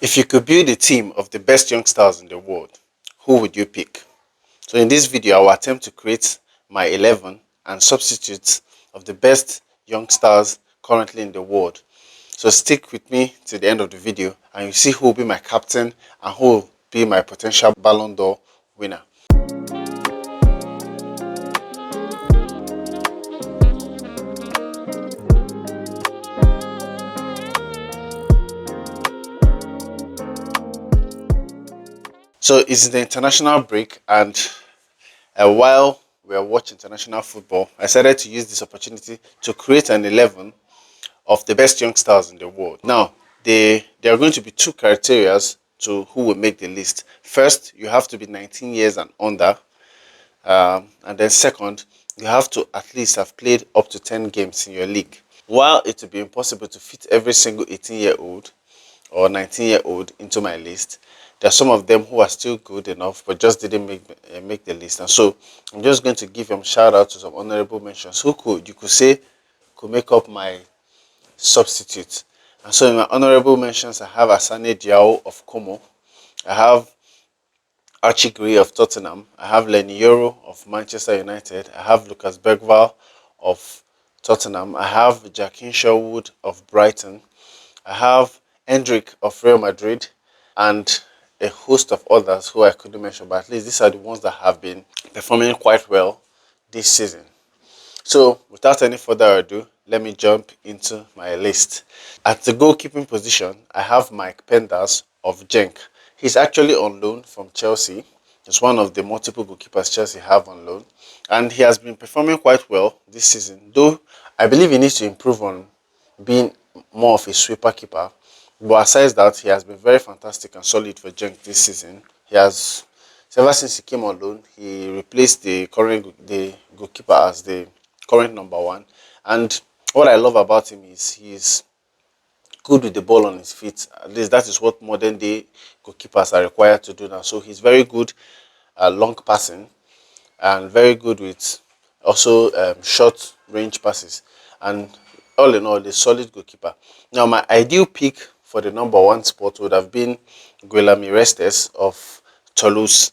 If you could build a team of the best young stars in the world, who would you pick? So in this video, I will attempt to create my 11 and substitutes of the best young stars currently in the world. So stick with me to the end of the video and you see who will be my captain and who will be my potential Ballon d'Or winner. So it's the international break, and while we are watching international football, I decided to use this opportunity to create an 11 of the best young stars in the world. Now, there are going to be two criteria to who will make the list. First, you have to be 19 years and under, and then second, you have to at least have played up to 10 games in your league. While it will be impossible to fit every single 18-year-old or 19-year-old into my list, there are some of them who are still good enough but just didn't make the list. And so I'm just going to give them shout out to some honorable mentions who you could say could make up my substitute. And so in my honorable mentions, I have Assane Diao of Como, I have Archie of Tottenham, I have Lenny Yoro of Manchester United, I have Lucas Bergvall of Tottenham, I have Jackin Sherwood of Brighton, I have Endrick of Real Madrid, and a host of others who I couldn't mention, but at least these are the ones that have been performing quite well this season. So without any further ado, let me jump into my list. At the goalkeeping position, I have Mike Penders of Genk. He's actually on loan from Chelsea. He's one of the multiple goalkeepers Chelsea have on loan. And he has been performing quite well this season, though I believe he needs to improve on being more of a sweeper keeper. But aside that, he has been very fantastic and solid for Genk this season. He has, ever since he came on loan, he replaced the goalkeeper as the current number one. And what I love about him is he's good with the ball on his feet. At least that is what modern day goalkeepers are required to do now. So he's very good at long passing and very good with also short range passes. And all in all, a solid goalkeeper. Now, my ideal pick for the number one spot would have been Guillaume Restes of Toulouse.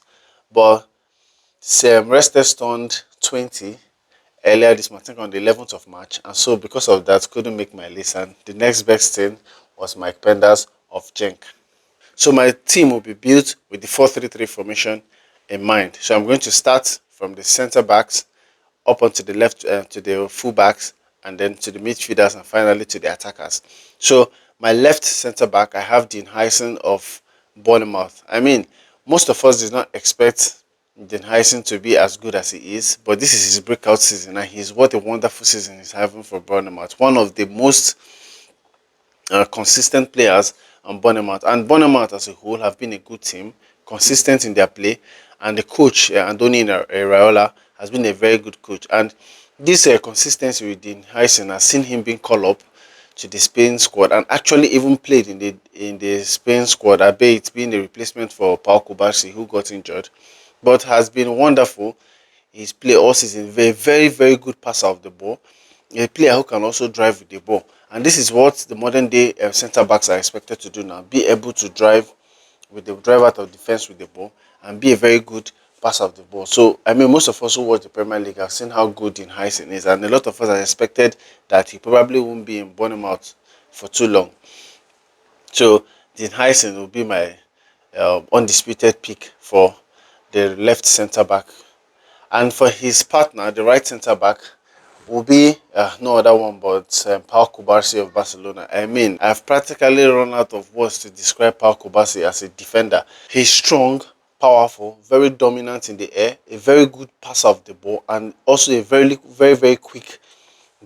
But Restes turned 20 earlier this month, I think on the 11th of March, and so because of that, couldn't make my list. And the next best thing was Mike Penders of Genk. So my team will be built with the 4-3-3 formation in mind. So I'm going to start from the centre backs up onto the left to the full backs, and then to the midfielders, and finally to the attackers. So my left centre back, I have Dean Hyson of Bournemouth. I mean, most of us did not expect Dean Hyson to be as good as he is, but this is his breakout season, and what a wonderful season he's having for Bournemouth. One of the most consistent players on Bournemouth, and Bournemouth as a whole have been a good team, consistent in their play, and the coach Andoni Iraola has been a very good coach. And this consistency with Dean Hyson has seen him being called up to the Spain squad, and actually even played in the Spain squad, albeit being a replacement for Paul Cubarsi, who got injured, but has been wonderful. He's played all season, very, very good passer of the ball, a player who can also drive with the ball. And this is what the modern day centre backs are expected to do now: be able to drive out of defense with the ball and be a very good passer of the ball. So I mean, most of us who watch the Premier League have seen how good Dean Hyson is, and a lot of us have expected that he probably won't be in Bournemouth for too long. So Dean Hyson will be my undisputed pick for the left centre back. And for his partner, the right centre back, will be no other one but Paul Cubarsi of Barcelona. I mean, I've practically run out of words to describe Paul Cubarsi as a defender. He's strong, powerful, very dominant in the air, a very good passer of the ball, and also a very, very, very quick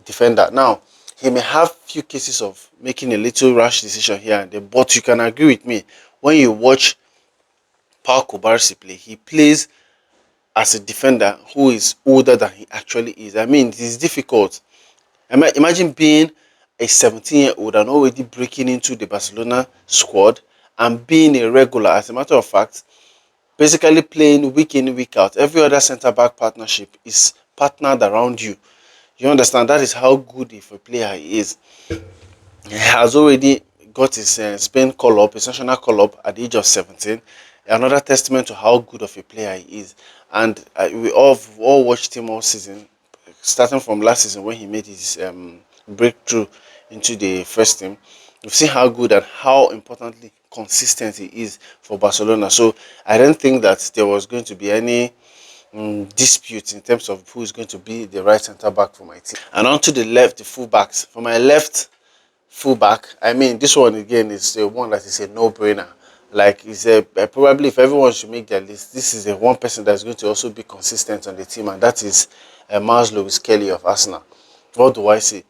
defender. Now, he may have few cases of making a little rash decision here and there, but you can agree with me, when you watch Paul Cubarsi play, he plays as a defender who is older than he actually is. I mean, it is difficult. Imagine being a 17-year-old and already breaking into the Barcelona squad and being a regular. As a matter of fact, basically playing week in, week out. Every other centre-back partnership is partnered around you. You understand? That is how good of a player he is. He has already got his Spain call-up, his national call-up at the age of 17. Another testament to how good of a player he is. And we all watched him all season, starting from last season when he made his breakthrough into the first team. We've seen how good and how importantly consistent he is for Barcelona. So I don't think that there was going to be any dispute in terms of who is going to be the right centre back for my team. And on to the left, the full backs. For my left fullback, I mean, this one again is the one that is a no-brainer. Like, it's probably if everyone should make their list, this is the one person that's going to also be consistent on the team, and that is MylesLewis-Skelly of Arsenal. What do I say?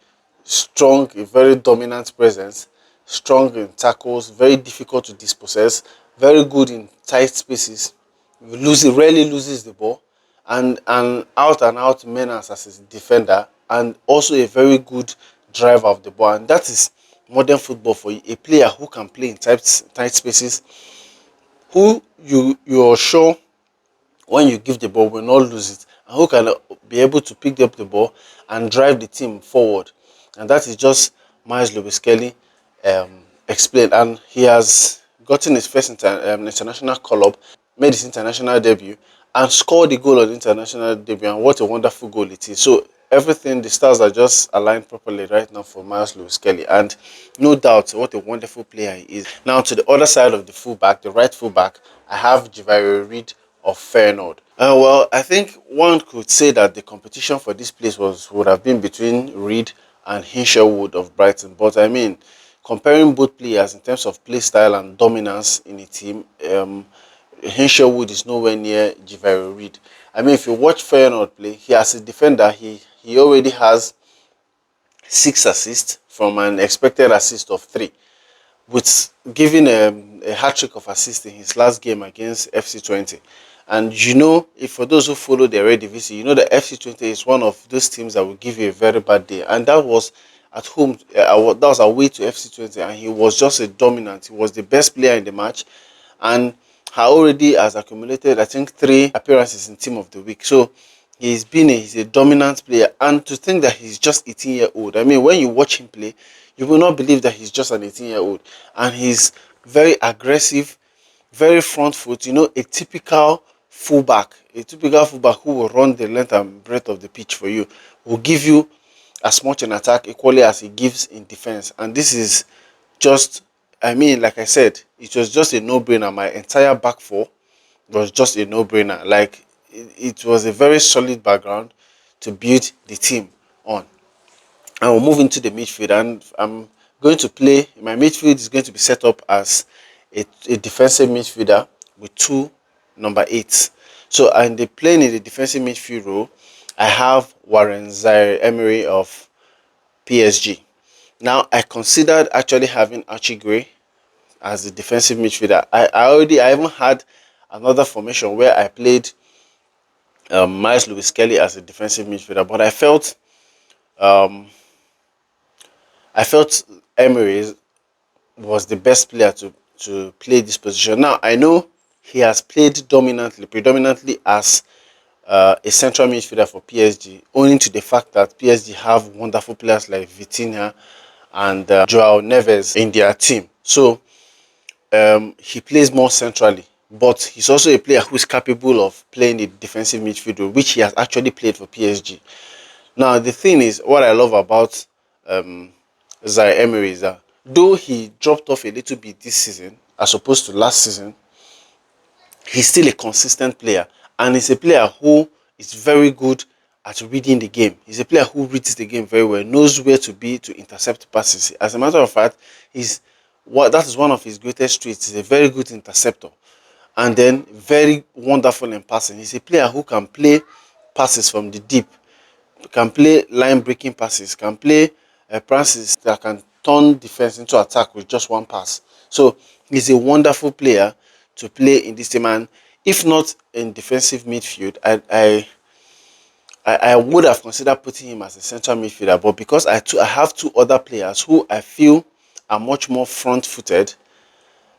Strong, a very dominant presence, strong in tackles, very difficult to dispossess, very good in tight spaces, rarely loses the ball, and an out menace as a defender, and also a very good driver of the ball. And that is modern football for you, a player who can play in tight spaces, who you're sure when you give the ball will not lose it, and who can be able to pick up the ball and drive the team forward. And that is just MylesLewis-Skelly explained. And he has gotten his first international call-up, made his international debut, and scored the goal on the international debut. And what a wonderful goal it is. So everything, the stars are just aligned properly right now for MylesLewis-Skelly. And no doubt, what a wonderful player he is. Now to the other side of the fullback, the right fullback, I have Geovany of Feyenoord. Well, I think one could say that the competition for this place would have been between Reed and Hinshelwood of Brighton. But I mean, comparing both players in terms of play style and dominance in a team, Hinshelwood is nowhere near Geovany. I mean, if you watch Feyenoord play, he as a defender, he already has 6 assists from an expected assist of 3, with giving a hat-trick of assists in his last game against FC20. And you know, if for those who follow the Eredivisie, you know that FC20 is one of those teams that will give you a very bad day. And that was at home, that was away to FC20, and he was just a dominant. He was the best player in the match, and already has accumulated, I think, 3 appearances in Team of the Week. So he's a dominant player, and to think that he's just 18-year-old. I mean, when you watch him play, you will not believe that he's just an 18-year-old, and he's very aggressive, very front foot. You know, a typical fullback who will run the length and breadth of the pitch for you, will give you as much in attack equally as he gives in defense. And this is just, I mean, like I said, it was just a no-brainer. My entire back four was just a no-brainer. Like, it was a very solid background to build the team on. And we'll move into the midfield, and I'm going to play. My midfield is going to be set up as a defensive midfielder with 2 number 8s. So, and they playing in the defensive midfield role, I have Warren Zaire-Emery of PSG. Now, I considered actually having Archie Gray as the defensive midfielder. I even had another formation where I played MylesLewis-Skelly as a defensive midfielder, but I felt Emery was the best player to play this position. Now, I know he has played predominantly as a central midfielder for PSG, owing to the fact that PSG have wonderful players like Vitinha and Joao Neves in their team. So he plays more centrally, but he's also a player who is capable of playing the defensive midfield, which he has actually played for PSG. Now, the thing is, what I love about Zaire Emery is that though he dropped off a little bit this season as opposed to last season, he's still a consistent player, and he's a player who is very good at reading the game. He's a player who reads the game very well, knows where to be to intercept passes. As a matter of fact, that is one of his greatest traits. He's a very good interceptor, and then very wonderful in passing. He's a player who can play passes from the deep, can play line breaking passes, can play passes that can turn defense into attack with just one pass. So he's a wonderful player to play in this team. And if not in defensive midfield, I would have considered putting him as a central midfielder. But because I have 2 other players who I feel are much more front-footed,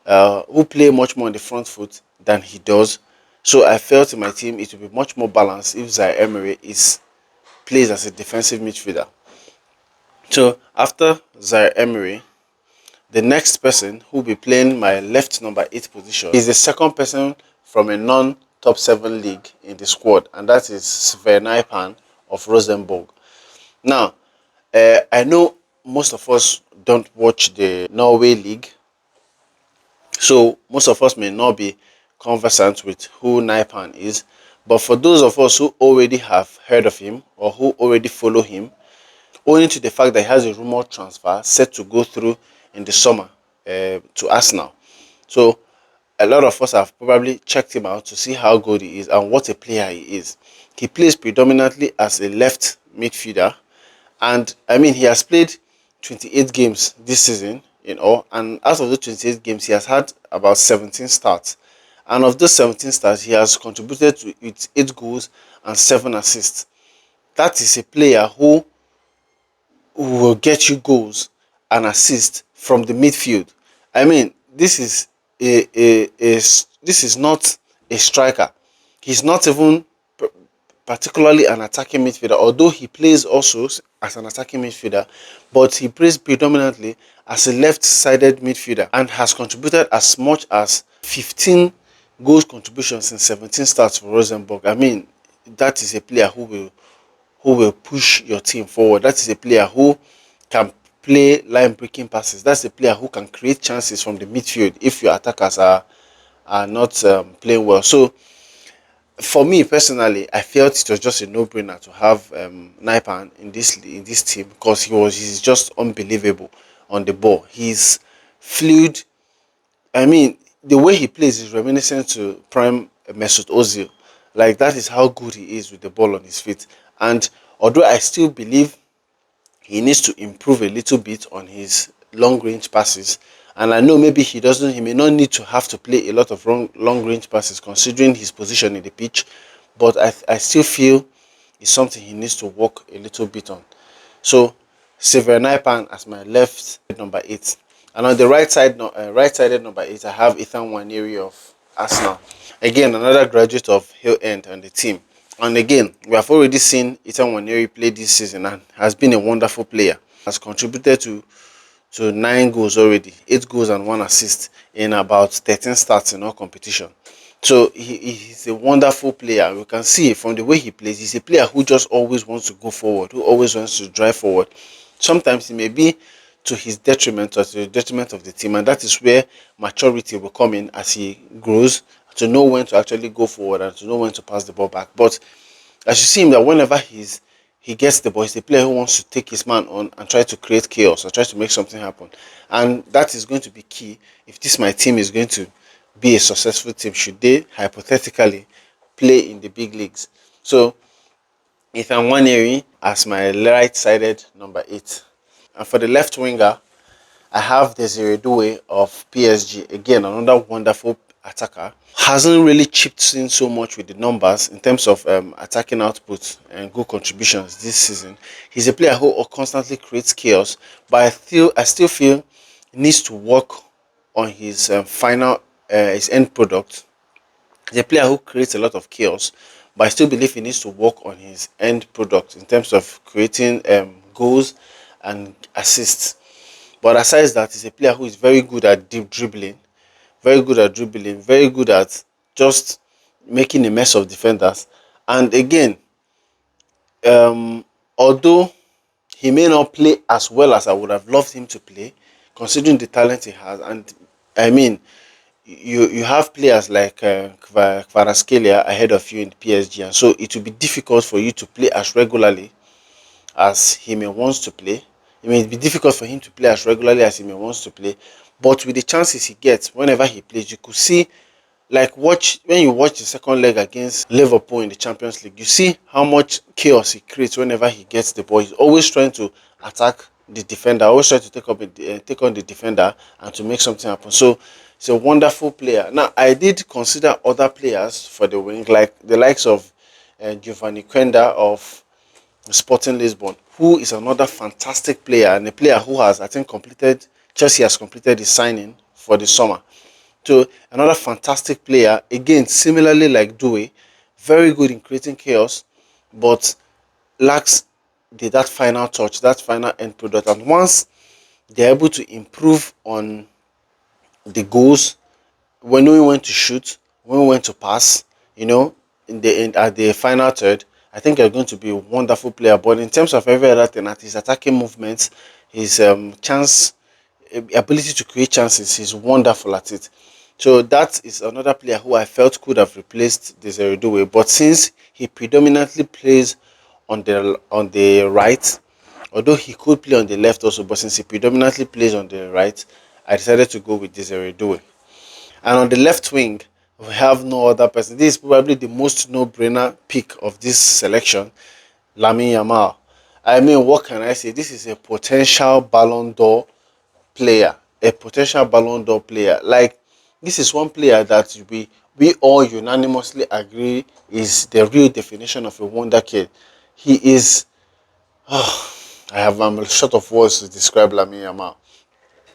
who play much more on the front foot than he does, so I felt in my team it would be much more balanced if Zaire Emery plays as a defensive midfielder. So after Zaire Emery, The next person who will be playing my left number 8 position is the second person from a non-top 7 league in the squad, and that is Sven of Rosenborg. Now, I know most of us don't watch the Norway league, so most of us may not be conversant with who Naipan is. But for those of us who already have heard of him or who already follow him, owing to the fact that he has a rumored transfer set to go through in the summer to Arsenal. So a lot of us have probably checked him out to see how good he is and what a player he is. He plays predominantly as a left midfielder, and I mean he has played 28 games this season in all, and out of the 28 games he has had about 17 starts, and of those 17 starts he has contributed to with 8 goals and 7 assists. That is a player who will get you goals and assists from the midfield. I mean, this is this is not a striker. He's not even particularly an attacking midfielder, although he plays also as an attacking midfielder, but he plays predominantly as a left-sided midfielder and has contributed as much as 15 goals contributions in 17 starts for Rosenborg. I mean, that is a player who will push your team forward. That is a player who can play line breaking passes. That's a player who can create chances from the midfield if your attackers are not playing well. So for me personally, I felt it was just a no-brainer to have Naipan in this team because he's just unbelievable on the ball. He's fluid. I mean, the way he plays is reminiscent to prime Mesut Ozil. Like that is how good he is with the ball on his feet. And although I still believe he needs to improve a little bit on his long range passes, and I know maybe he may not need to have to play a lot of long range passes considering his position in the pitch, but I still feel it's something he needs to work a little bit on. So Severin Naipan as my left number 8, and on the right-sided number 8 I have EthanNwaneri of Arsenal. Again, another graduate of Hill End on the team. And again, we have already seen EthanNwaneri play this season and has been a wonderful player. Has contributed to 9 goals already, 8 goals and 1 assist in about 13 starts in all competition. So he's a wonderful player. You can see from the way he plays, he's a player who just always wants to go forward, who always wants to drive forward. Sometimes it may be to his detriment or to the detriment of the team, and that is where maturity will come in as he grows to know when to actually go forward and to know when to pass the ball back. But as you see him, that whenever he gets the ball, he's a player who wants to take his man on and try to create chaos or try to make something happen. And that is going to be key if this my team is going to be a successful team, should they hypothetically play in the big leagues. So EthanNwaneri as my right-sided number 8. And for the left winger, I have Desiree Doué of PSG. Again, another wonderful attacker. Hasn't really chipped in so much with the numbers in terms of attacking output and goal contributions this season. He's a player who constantly creates chaos, but I still feel he needs to work on his his end product. He's a player who creates a lot of chaos, but I still believe he needs to work on his end product in terms of creating goals and assists. But aside that, he's a player who is very good at deep dribbling, very good at just making a mess of defenders. And again, although he may not play as well as I would have loved him to play, considering the talent he has, and I mean, you have players like Kvaratskhelia ahead of you in PSG, and so it will be difficult for you to play as regularly as he may wants to play. It may be difficult for him to play as regularly as he may wants to play, but with the chances he gets whenever he plays, you could see, like when you watch the second leg against Liverpool in the Champions League, you see how much chaos he creates whenever he gets the ball. He's always trying to attack the defender, always trying to take on the defender and to make something happen. So he's a wonderful player. Now I did consider other players for the wing, like the likes of Geovany Quenda of Sporting Lisbon, who is another fantastic player and a player who has, I think, Chelsea has completed his signing for the summer. So another fantastic player, again, similarly like Doué, very good in creating chaos, but lacks that final touch, that final end product. And once They're able to improve on the goals, when we went to shoot, when we went to pass, at the final third. I think you're going to be a wonderful player. But in terms of every other thing, at his attacking movements, his ability to create chances, he's wonderful at it. So that is another player who I felt could have replaced Desiree Doué. But since he predominantly plays on the right, although he could play on the left also, but since he predominantly plays on the right, I decided to go with Desiree Doué. And on the left wing, we have no other person. This is probably the most no-brainer pick of this selection, Lamine Yamal. I mean, what can I say? This is a potential Ballon d'Or player. A potential Ballon d'Or player. Like, this is one player that we all unanimously agree is the real definition of a wonder kid. He is. I have short of words to describe Lamine Yamal.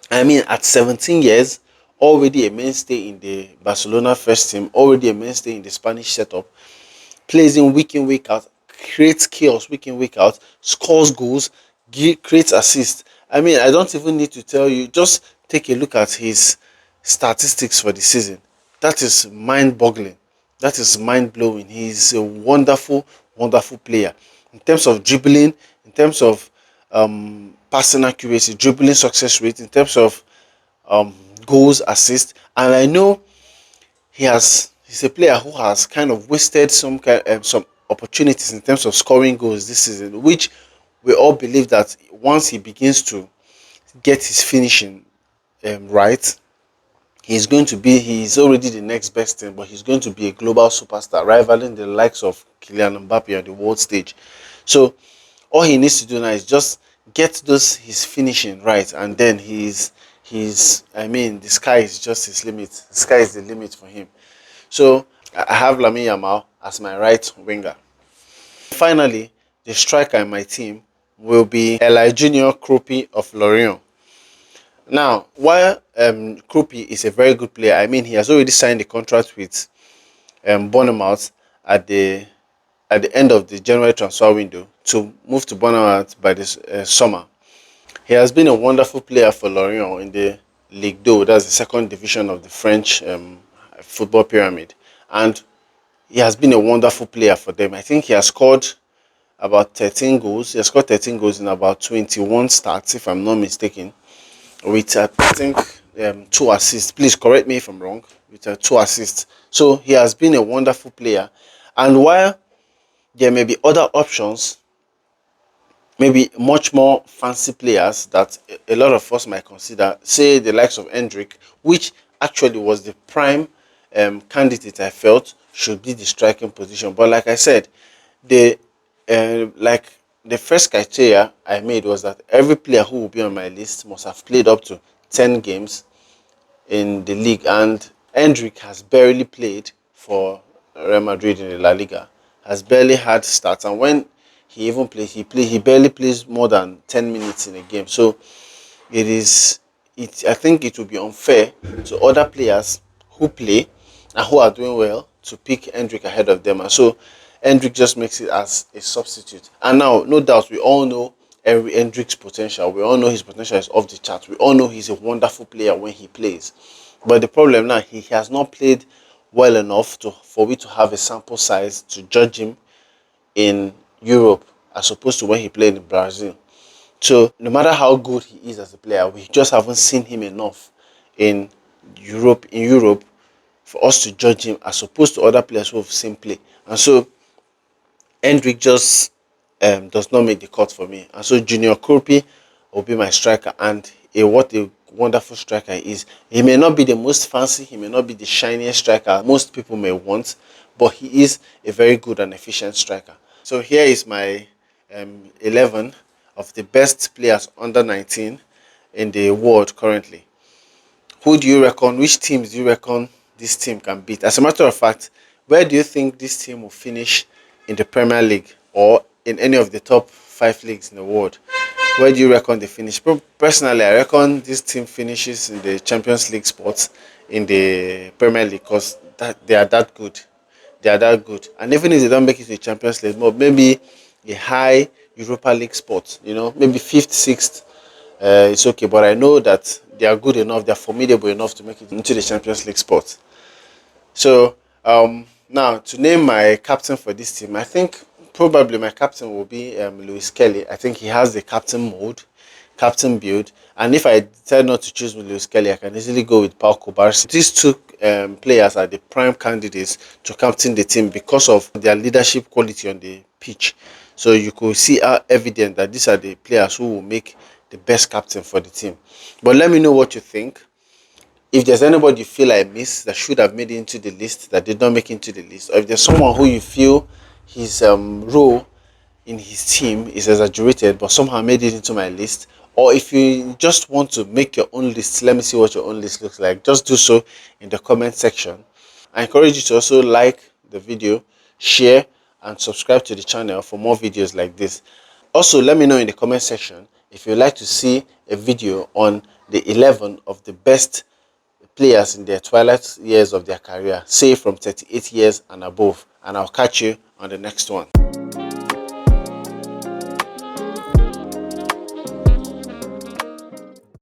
I mean, at 17 years, already a mainstay in the Barcelona first team, already a mainstay in the Spanish setup, plays in, week out, creates chaos week in, week out, scores goals, creates assists. I mean, I don't even need to tell you, just take a look at his statistics for the season. That is mind boggling. That is mind blowing. He's a wonderful, wonderful player. In terms of dribbling, in terms of passing accuracy, dribbling success rate, in terms of um, goals, assists, and I know he's a player who has kind of wasted some opportunities in terms of scoring goals this season, which we all believe that once he begins to get his finishing right, he's already the next best thing, but he's going to be a global superstar, rivaling the likes of Kylian Mbappe on the world stage. So all he needs to do now is just get his finishing right, and then he's I mean, the sky is just his limit. The sky is the limit for him. So I have Lamine Yamal as my right winger. Finally, the striker in my team will be Eli Junior Krupi of Lorient. Now, while Krupi is a very good player, I mean, he has already signed a contract with Bournemouth at the end of the January transfer window to move to Bournemouth by this summer. He has been a wonderful player for Lorient in the Ligue 2, that's the second division of the French football pyramid, and he has been a wonderful player for them. I think he has scored about 13 goals. He has scored 13 goals in about 21 starts, if I'm not mistaken, with I think two assists. Please correct me if I'm wrong. With two assists, so he has been a wonderful player. And while there may be other options, maybe much more fancy players that a lot of us might consider, say the likes of Endrick, which actually was the prime candidate I felt should be the striking position. But like I said, the like the first criteria I made was that every player who will be on my list must have played up to 10 games in the league, and Endrick has barely played for Real Madrid in the La Liga, has barely had starts, and when he even plays, he barely plays more than 10 minutes in a game. So it is I think it would be unfair to other players who play and who are doing well to pick Endrick ahead of them, and so Endrick just makes it as a substitute. And now, no doubt, we all know Endrick's potential. We all know his potential is off the chart. We all know he's a wonderful player when he plays. But the problem now, he has not played well enough for we to have a sample size to judge him in Europe as opposed to when he played in Brazil. So no matter how good he is as a player, we just haven't seen him enough in Europe for us to judge him as opposed to other players who have seen play. And so Endrick just does not make the cut for me. And so Junior Kurpi will be my striker. And what a wonderful striker he is. He may not be the most fancy, he may not be the shiniest striker most people may want, but he is a very good and efficient striker. So here is my 11 of the best players under 19 in the world currently. Who do you reckon, which teams do you reckon this team can beat? As a matter of fact, where do you think this team will finish in the Premier League or in any of the top 5 leagues in the world? Where do you reckon they finish? Personally, I reckon this team finishes in the Champions League spots in the Premier League because they are that good. They are that good. And even if they don't make it to the Champions League, maybe a high Europa League spot, maybe fifth, sixth it's okay. But I know that they are good enough, they are formidable enough to make it into the Champions League spot. So now to name my captain for this team, I think probably my captain will be Lewis-Skelly. I think he has the captain mode, captain build, and if I decide not to choose Lewis-Skelly, I can easily go with Cubarsi. These two players are the prime candidates to captain the team because of their leadership quality on the pitch. So you could see how evident that these are the players who will make the best captain for the team. But let me know what you think. If there's anybody you feel I missed that should have made it into the list that did not make it into the list, or if there's someone who you feel his role in his team is exaggerated but somehow made it into my list, or if you just want to make your own list, let me see what your own list looks like, just do so in the comment section. I encourage you to also like the video, share, and subscribe to the channel for more videos like this. Also, let me know in the comment section if you'd like to see a video on the 11 of the best players in their twilight years of their career, say from 38 years and above, and I'll catch you on the next one.